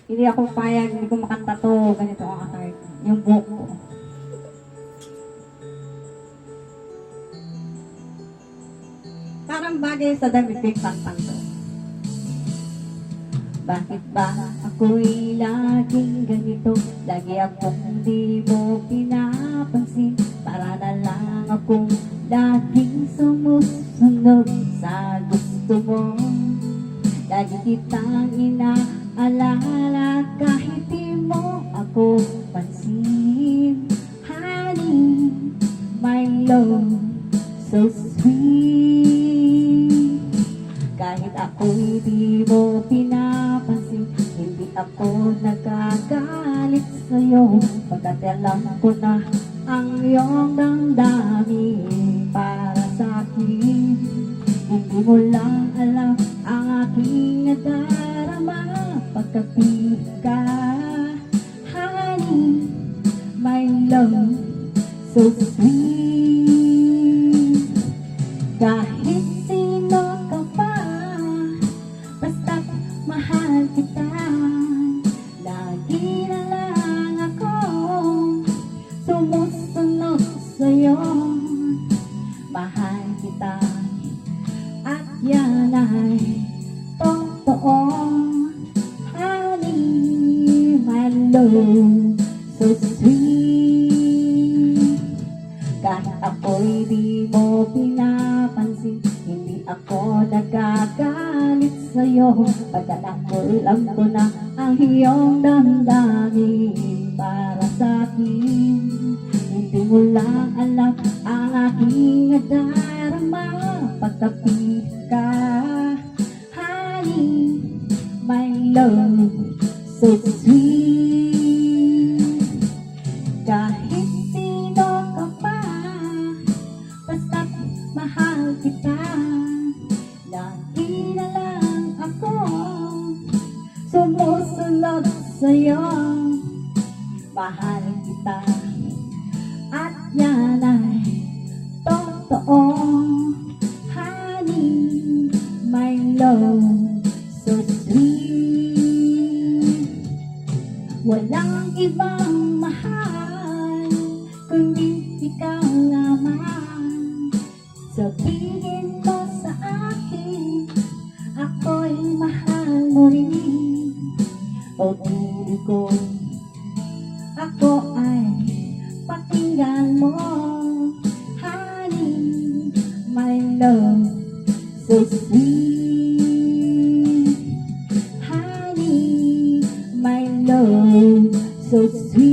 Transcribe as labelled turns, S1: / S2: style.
S1: Hindi ako payag, hindi ko makanta to. Ganito ang akart. Yung buhok ko. Parang bagay sa damit ko yung kantang to. Bakit ba ako'y laging ganito? Lagi akong di mo pinapansin. Para na lang akong laging sumusunod sa gusto mo. Lagi kitang inaalala kahit di mo ako pansin. Honey, my love, so sweet. Kahit ako'y di mo pinapansin, hindi ako nagagalit sa'yo. Pagkat alam ko na ang iyong damdamin para sa'kin. Hindi mo lang alam ang aking nadarama pagkapit ka. Honey, my love, so sweet. Kahit sino ka pa, basta't mahal kita. Lagi na lang ako sumusunod sa'yo. Mahal kita at yan ay totoo. Honey, my love, so sweet. Kahit ako'y di mo pinapansin, hindi ako nagagalit sa'yo. Pagkat ako'y alam ko na ang iyong damdamin para sa'kin. Hindi mo lang alam ang aking nadarama pagkapit ka. Honey, my love, so sweet. Kahit sino ka pa, basta't mahal kita. Lagi na lang ako sumusunod sa'yo. Mahal kita at yan ay totoo. Honey, my love, so sweet. Walang ibang mahal kundi ikaw lamang. Sabihin mo sa akin, ako'y mahal mo rin. Pag-ibig ko, ako ay pakinggan mo. Honey, my love, so sweet. Honey, my love, so sweet.